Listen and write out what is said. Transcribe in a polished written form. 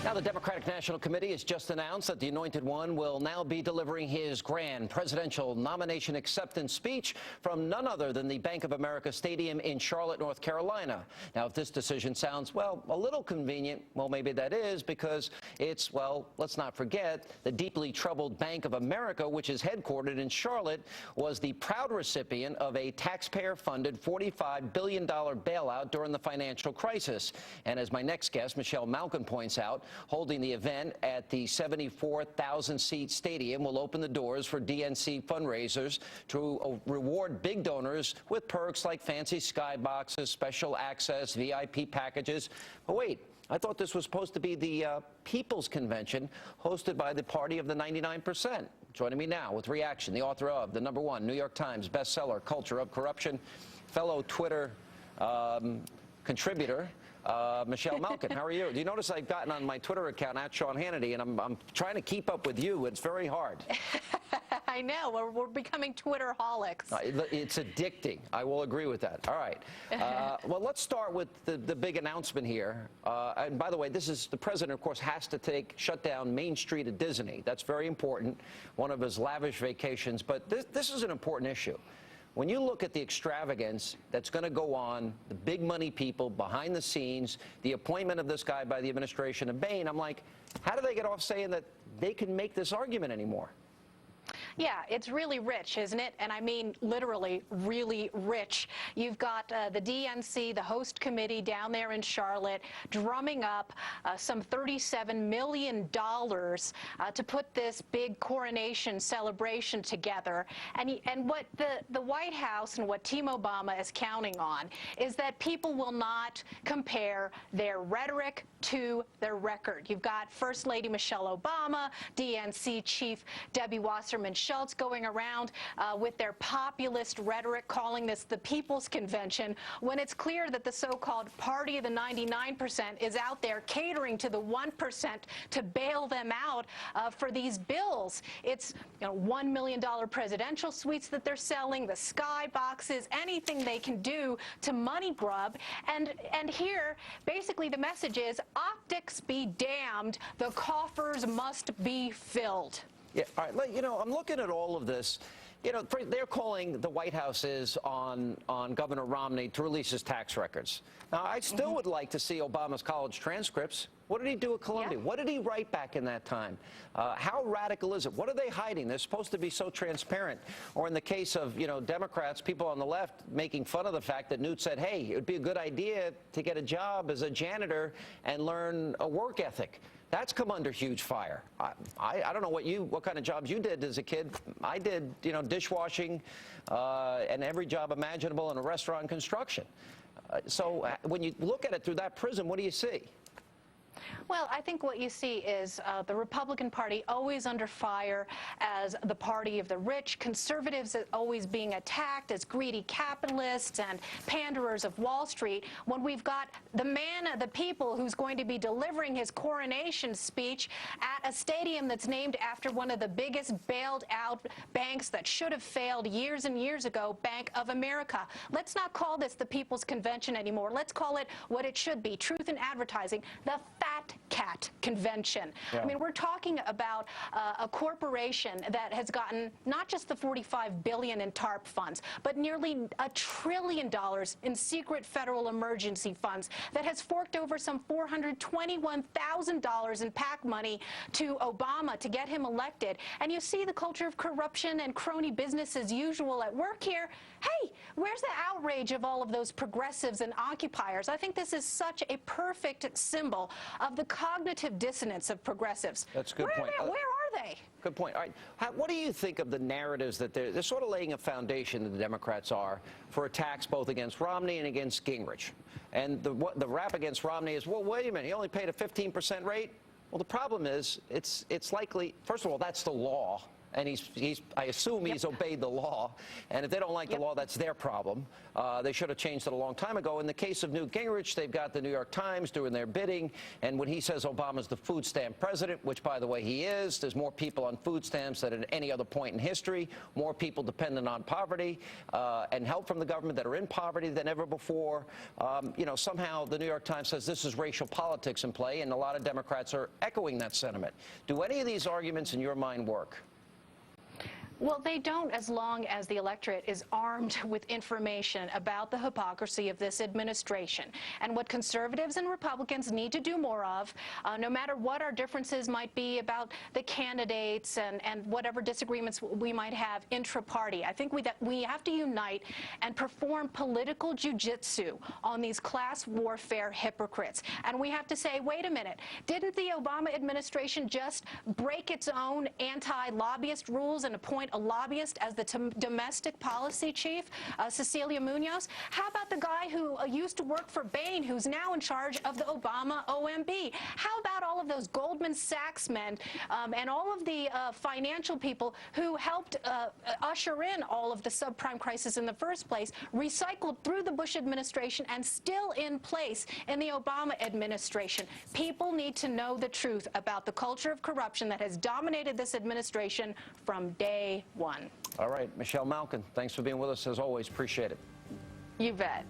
Now, the Democratic National Committee has just announced that the Anointed One will now be delivering his grand presidential nomination acceptance speech from none other than the Bank of America Stadium in Charlotte, North Carolina. Now, if this decision sounds, well, a little convenient, well, maybe that is because it's, well, let's not forget, the deeply troubled Bank of America, which is headquartered in Charlotte, was the proud recipient of a taxpayer-funded $45 billion bailout during the financial crisis. And as my next guest, Michelle Malkin, points out, holding the event at the 74,000-seat stadium will open the doors for DNC fundraisers to reward big donors with perks like fancy skyboxes, special access, VIP packages. But wait, I thought this was supposed to be the People's Convention hosted by the Party of the 99%. Joining me now with reaction, the author of the #1 New York Times bestseller, Culture of Corruption, fellow Twitter contributor, Michelle Malkin. How are you? Do you notice I've gotten on my Twitter account at Sean Hannity, and I'm trying to keep up with you. It's very hard. I know. We're becoming Twitterholics. It's addicting. I will agree with that. All right. Well, let's start with the big announcement here. And by the way, this is the president, of course, has to shut down Main Street at Disney. That's very important. One of his lavish vacations. But this is an important issue. When you look at the extravagance that's going to go on, the big money people behind the scenes, the appointment of this guy by the administration of Bain, I'm like, how do they get off saying that they can make this argument anymore? Yeah, it's really rich, isn't it? And I mean literally really rich. You've got the DNC, the host committee down there in Charlotte, drumming up some $37 million to put this big coronation celebration together. And what the White House and what Team Obama is counting on is that people will not compare their rhetoric to their record. You've got First Lady Michelle Obama, DNC Chief Debbie Wasserman Schultz going around with their populist rhetoric, calling this the People's Convention, when it's clear that the so-called Party of the 99% is out there catering to the 1% to bail them out for these bills. It's $1 million presidential suites that they're selling, the sky boxes, anything they can do to money grub. And here, basically, the message is, optics be damned, the coffers must be filled. Yeah, all right. I'm looking at all of this. They're calling the White House on Governor Romney to release his tax records. Now, I still would like to see Obama's college transcripts. What did he do at Columbia? Yeah. What did he write back in that time? How radical is it? What are they hiding? They're supposed to be so transparent. Or in the case of, Democrats, people on the left making fun of the fact that Newt said, hey, it would be a good idea to get a job as a janitor and learn a work ethic. That's come under huge fire. I don't know what kind of jobs you did as a kid. I did, dishwashing and every job imaginable in a restaurant and construction. So when you look at it through that prism, what do you see? Well, I think what you see is the Republican Party always under fire as the party of the rich, conservatives always being attacked as greedy capitalists and panderers of Wall Street, when we've got the man of the people who's going to be delivering his coronation speech at a stadium that's named after one of the biggest bailed out banks that should have failed years and years ago, Bank of America. Let's not call this the People's Convention anymore. Let's call it what it should be, truth in advertising, the Fat Cat Convention. Yeah. I mean, we're talking about a corporation that has gotten not just the $45 billion in TARP funds, but nearly $1 trillion in secret federal emergency funds, that has forked over some $421,000 in PAC money to Obama to get him elected. And you see the culture of corruption and crony business as usual at work here. Hey, where's the outrage of all of those progressives and occupiers? I think this is such a perfect symbol of the cognitive dissonance of progressives. That's a good point. Where are they? Good point. All right. What do you think of the narratives that they're sort of laying a foundation, the Democrats are, for attacks both against Romney and against Gingrich? And the rap against Romney is, well, wait a minute, he only paid a 15% rate? Well, the problem is, it's likely, first of all, that's the law. and I assume he's obeyed the law. And if they don't like the law, that's their problem. They should have changed it a long time ago. In the case of Newt Gingrich, they've got the New York Times doing their bidding. And when he says Obama's the food stamp president, which, by the way, he is, there's more people on food stamps than at any other point in history, more people dependent on poverty and help from the government that are in poverty than ever before. You know, somehow the New York Times says this is racial politics in play, and a lot of Democrats are echoing that sentiment. Do any of these arguments in your mind work? Well, they don't, as long as the electorate is armed with information about the hypocrisy of this administration. And what conservatives and Republicans need to do more of, no matter what our differences might be about the candidates and whatever disagreements we might have intra-party, I think we have to unite and perform political jujitsu on these class warfare hypocrites. And we have to say, wait a minute, didn't the Obama administration just break its own anti-lobbyist rules and appoint a lobbyist as the domestic policy chief, Cecilia Munoz? How about the guy who used to work for Bain, who's now in charge of the Obama OMB? How about all of those Goldman Sachs men and all of the financial people who helped usher in all of the subprime crisis in the first place, recycled through the Bush administration and still in place in the Obama administration? People need to know the truth about the culture of corruption that has dominated this administration from day one. All right, Michelle Malkin, thanks for being with us as always. Appreciate it. You bet.